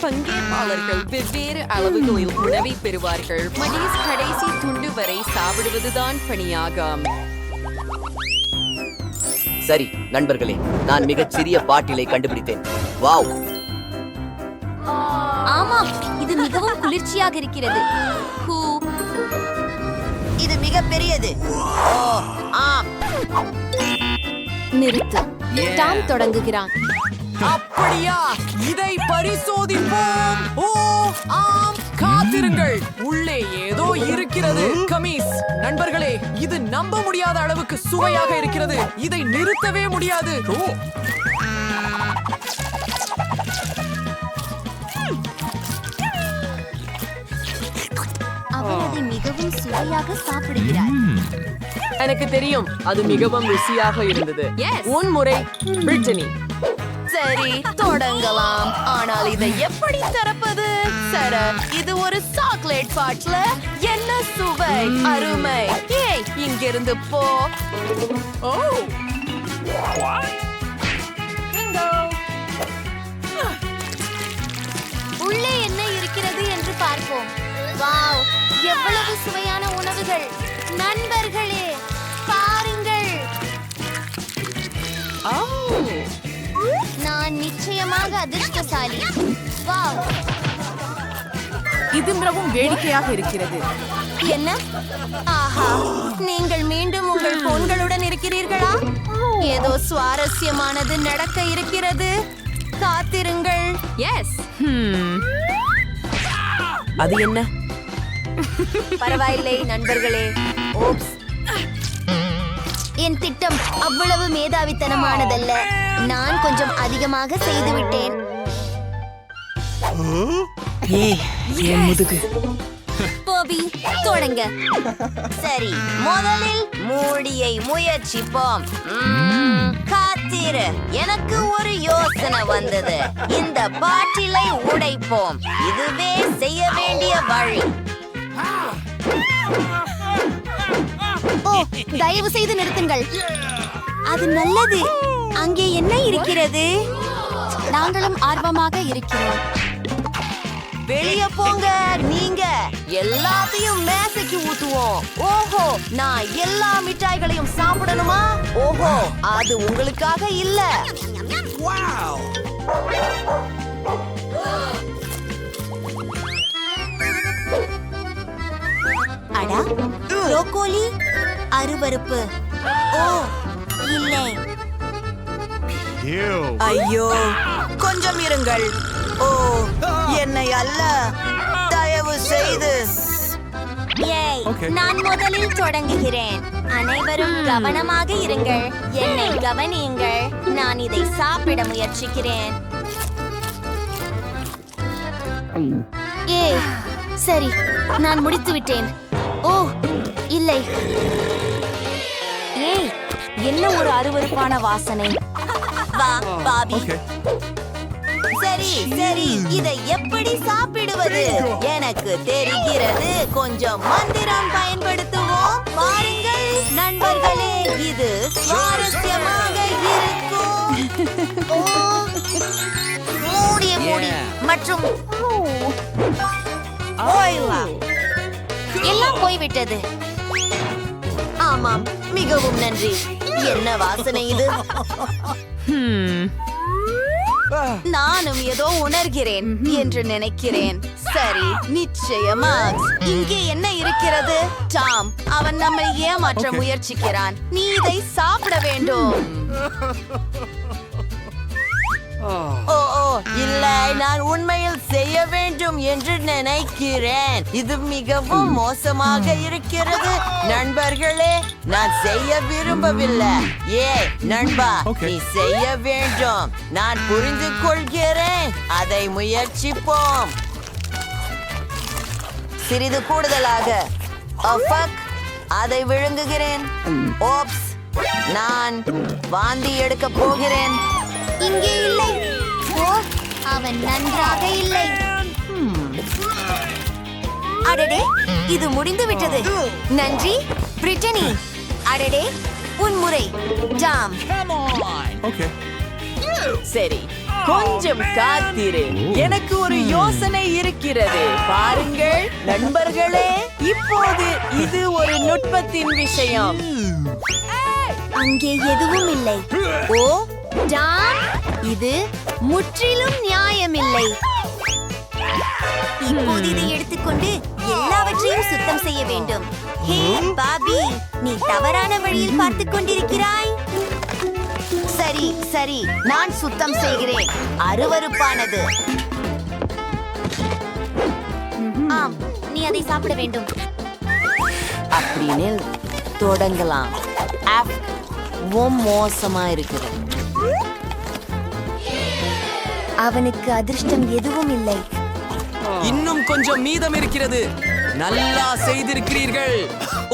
பங்கேற்பாளர்கள் வெவ்வேறு அளவுகளில் உணவை பெறுவார்கள். மடீஸ் கடைசி துண்டு வரை சாப்பிடுவதுதான் பணியாகும். சரி நண்பர்களே, நான் மிகச் சிறிய பாட்டிலை கண்டுபிடித்தேன். வாவ், ஆமாம், இது மிகவும் குளிர்ச்சியாக இருக்கிறது. இது மிக பெரியது. ஆம், நிறுத்து. டாம் தொடங்குகிறான். அப்படியா? இதை பரிசோதிப்போம். ஓ ஆம், காத்திருங்கள், உள்ளே ஏதோ இருக்கிறது. கமீஸ் நண்பர்களே, இது நம்ப முடியாத அளவுக்கு சுவையாக இருக்கிறது. இதை நிறுத்தவே முடியாது. அவர் அதை மிகவும் சுவையாக சாப்பிடுகிறார். எனக்கு தெரியும், அது மிகவும் ருசியாக இருந்தது. உன் முறை பிரிட்டனி. சரி, தொடங்கலாம். ஆனால் இதை எப்படி திறப்பது? சர, இது ஒரு சாக்லேட் பாட்டில். என்ன சுவை, அருமை. ஏய், இங்கிருந்து போ. ஓ, உள்ளே என்ன இருக்கிறது என்று பார்ப்போம். வாவ், எவ்வளவு சுவையான உணவுகள்! நண்பர்களே, பாருங்கள். நான் நிச்சயமாக அதிர்ஷ்டசாலி. வாவ், இது மிகவும் வேடிக்கையாக இருக்கிறது. என்ன? ஆஹா, நீங்கள் மீண்டும் உங்கள் போன்களுடன் இருக்கிறீர்களா? ஏதோ சுவாரஸ்யமானது நடக்க இருக்கிறது. காத்திருங்கள். எஸ். அது என்ன? பரவாயில்லை நண்பர்களே. ஓப்ஸ், என் திட்டம் அவ்வளவு மேதாவித்தனமானதல்ல. நான் கொஞ்சம் அதிகமாக செய்துவிட்டேன். போபி, தொடங்க. சரி, முதலில் மூடியை முயற்சிப்போம். காத்திரு, எனக்கு ஒரு யோசனை வந்தது. இந்த பாட்டிலை உடைப்போம். இதுவே செய்ய வேண்டிய வழி. ஓ, தயவு செய்து நிறுத்துங்கள். அது நல்லது. அங்கே என்ன இருக்கிறது? நாங்களும் ஆர்வமாக இருக்கிறோம். வெளிய போங்க. நீங்க எல்லாத்தையும் மேசைக்கு ஊத்துவோம். ஓஹோ, நான் எல்லா மிட்டாய்களையும் சாப்பிடணுமா? ஓஹோ, அது உங்களுக்காக இல்ல. அடா, ப்ரோக்கோலி, அருவருப்பு. ஓ இல்லை. ஐயோ, கொஞ்சம் இருங்கள். ஓ, என்னை அல்ல, தயவு செய்து. ஏய், நான் முதலில் தொடங்குகிறேன். அனைவரும் கவனமாக இருங்கள். என்னை கவனியுங்கள். நான் இதை சாப்பிட முயற்சிக்கிறேன். ஏய், சரி, நான் முடித்து விட்டேன். ஓ இல்லை. ஏய், என்ன ஒரு அருவருப்பான வாசனை. வா பாபி. சரி சரி, இதை எப்படி சாப்பிடுவது? எனக்கு தெரிகிறது. கொஞ்சம் மந்திரம் பயன்படுத்துவோம். பாருங்கள் நண்பர்களே, இது சுவாரஸ்யமாக இருக்கும். ஓ, மூடிய மூடி மற்றும் எல்லாம் போய்விட்டது. ஆமாம், மிகவும் நன்றி. என்ன வாசனை இது? நானும் ஏதோ உணர்கிறேன் என்று நினைக்கிறேன். சரி, நிச்சயமா. இங்கே என்ன இருக்கிறது? டாம், அவன் நம்மை ஏமாற்ற முயற்சிக்கிறான். நீ இதை சாப்பிட வேண்டும். ஓ ஓ, இல்லை, நான் உண்மையில் செய்ய வேண்டும் என்று நினைக்கிறேன். இது மிகவும் மோசமாக இருக்கிறது. நண்பர்களே, நான் செய்ய விரும்பவில்லை. ஏ நண்பா, நீ செய்ய வேண்டும். நான் புரிந்து கொள்கிறேன். அதை முயற்சிப்போம். சிறிது கூடுதலாக. அதை விழுங்குகிறேன். ஓப்ஸ், நான் வாந்தி எடுக்க போகிறேன். இங்கே இல்லை. ஓ, அவன் நன்றாக இல்லை. அடடே, இது முடிந்து விட்டது. நன்றி பிரிட்டனி. அடடே, உன் முறை. டாம். சரி, கொஞ்சம் காத்திரு. எனக்கு ஒரு யோசனை இருக்கிறது. பாருங்கள் நண்பர்களே, இப்போது இது ஒரு நுட்பத்தின் விஷயம். அங்கே எதுவும் இல்லை. ஓ டாம், இது முற்றிலும் நியாயமில்லை. இப்போது இதை எடுத்துக்கொண்டு எல்லாவற்றையும் சுத்தம் செய்ய வேண்டும். ஹே பாபி, நீ தவறான வழியில் பார்த்துக் கொண்டிருக்கிறாய். சரி சரி, நான் சுத்தம் செய்கிறேன். அருவருப்பானது. ஆம், நீ அதை சாப்பிட வேண்டும். அப்படின்னு தொடங்கலாம். மோசமா இருக்கிறது. அவனுக்கு அதிர்ஷ்டம் எதுவும் இல்லை. இன்னும் கொஞ்சம் மீதம் இருக்கிறது. நல்லா செய்திருக்கிறீர்கள்.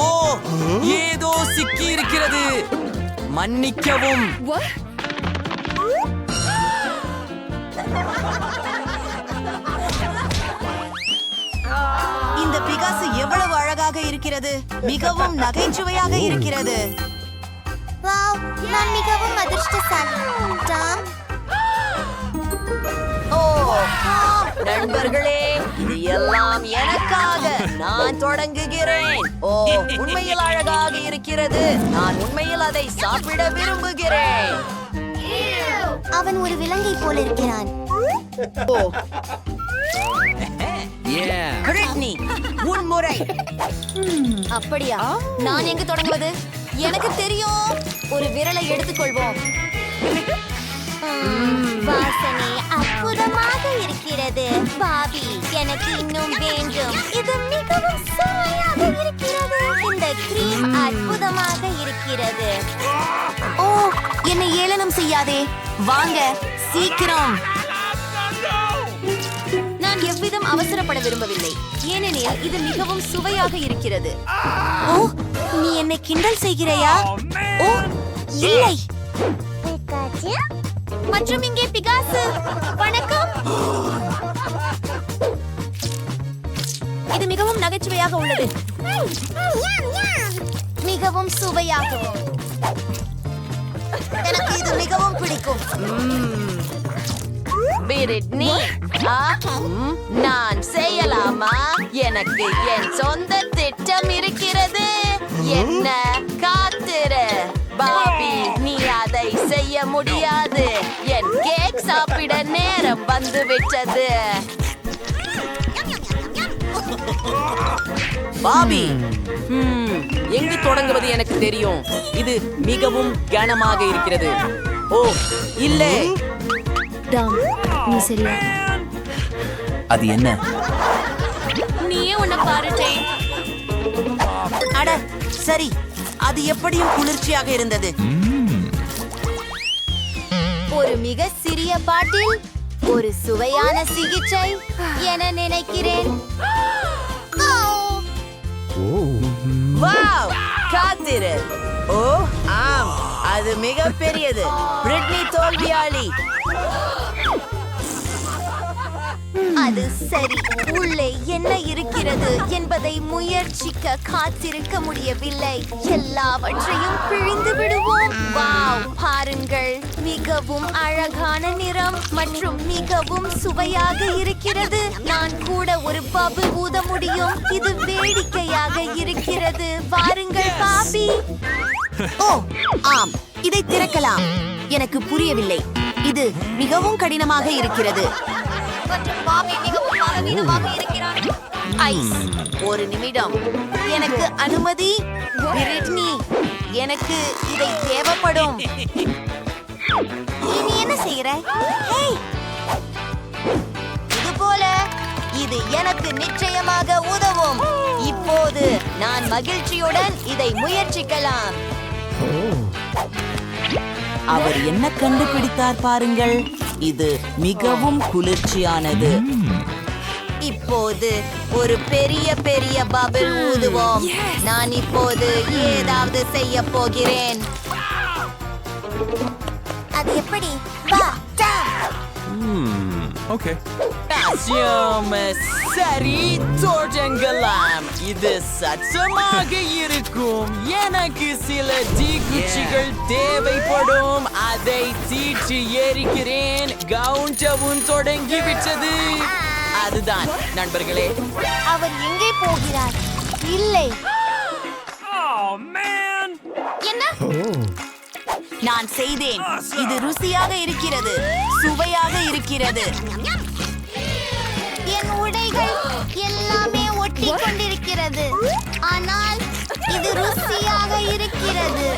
ஓ, ஏதோ சிக்கி இருக்கிறது. மன்னிக்கவும். இந்த பிகாசு எவ்வளவு அழகாக இருக்கிறது. மிகவும் நகைச்சுவையாக இருக்கிறது. வாவ், நான் மிகவும் அதிர்ஷ்டசாலி. டாம், ஓ நண்பர்களே, இது எல்லாம் எனக்காக. நான் தொடங்குகிறேன். ஓ, உண்மையில் அழகாக இருக்கிறது. நான் உண்மையில் அதை சாப்பிட விரும்புகிறேன். அவன் ஒரு விலங்கை போல இருக்கிறான். ஓ பிரிட்னி, உன் முறை. அப்படியா? நான் எங்கு தொடங்குவது? எனக்கு தெரியும். ஒரு விரலை எடுத்துக்கொள்வோம். வாசனை அற்புதமாக இருக்கிறது. பாபி, எனக்கு இன்னும் வேண்டும். இது மிகவும் சுவையாக இருக்கிறது. இந்த கிரீம் அற்புதமாக இருக்கிறது. ஓ, என்னை ஏளனம் செய்யாதே. வாங்க சீக்கிரம். நான் எவ்விதம் அவசரப்பட விரும்பவில்லை, ஏனெனில் இது மிகவும் சுவையாக இருக்கிறது. ஓ, நீ என்னை கிண்டல் செய்கிறாயா? ஓ இல்லை. மற்றும் இங்கே பிகாசு. வணக்கம். இது மிகவும் நகைச்சுவையாக உள்ளது. மிகவும் சுவையாகவும். எனக்கு இது மிகவும் பிடிக்கும். பிரிட்னி, நான் செய்யலாமா? எனக்கு என் சொந்த திட்டம் இருக்கிறது. என்ன காத்திரு பாபி, நீ அதை செய்ய முடியாது. என் கேக் சாப்பிட நேரம் வந்து விட்டது. பாபி, எங்கு தொடங்குவது எனக்கு தெரியும். இது மிகவும் கனமாக இருக்கிறது. ஓ இல்லை. டாம், நீ சரியா? அது என்ன? நீயே உன்னை பாருட்டே. அட சரி, அது எப்படியும் குளிர்ச்சியாக இருந்தது. ஒரு மிக சிறிய பாட்டில் ஒரு சுவையான சிகிச்சை என நினைக்கிறேன். வாவ், காத்திரு. ஓ ஆம், அது மிக பெரியது. பிரிட்னி தோல்வியாளி. அது சரி. உள்ளே என்ன இருக்கிறது என்பதை முயற்சிக்க காத்திருக்க முடியவில்லை. எல்லாவற்றையும் பிழிந்து விடுவோம். வாவ், பாருங்கள், மிகவும் அழகான நிறம் மற்றும் மிகவும் சுவையாக இருக்கிறது. நான் கூட ஒரு பபுள் ஊத முடியும். இது வேடிக்கையாக இருக்கிறது. வாருங்கள் பாபி. ஓ ஆம், இதை திறக்கலாம். எனக்கு புரியவில்லை. இது மிகவும் கடினமாக இருக்கிறது. மற்றும் பாபி மிகவும் பலவீனமாக இருக்கிறான். ஐஸ், ஒரு நிமிடம். எனக்கு அனுமதி. பிரிட்னி, எனக்கு இதை தேவைப்படும். நீ என்ன செய்கிறாய்? ஹேய், இது போல இது எனக்கு நிச்சயமாக உதவும். இப்போது நான் மகிழ்ச்சியுடன் இதை முயற்சிக்கலாம். அவர் என்ன கண்டுபிடித்தார் பாருங்கள். இது மிகவும் குளிர்ச்சியானது. இப்போது ஒரு பெரிய பெரிய பபிள் ஊதுவோம். நான் இப்போது ஏதாவது செய்ய போகிறேன். அது எப்படி? வா, டாம். Okay. சரி தொடங்கலாம். இது சத்தமாக இருக்கும். எனக்கு சில தீக்குச்சிகள் தேவைப்படும். அதை தீற்றி எரிக்கிறேன். கவுண்டவும் தொடங்கிவிட்டது. அதுதான் நண்பர்களே. அவர் எங்கே போகிறார்? இல்லை. என்ன? நான் செய்தேன். இது ருசியாக இருக்கிறது, சுவையாக இருக்கிறது. என் உடைகள் எல்லாமே ஒட்டி கொண்டிருக்கிறது, ஆனால் இது ருசியாக இருக்கிறது.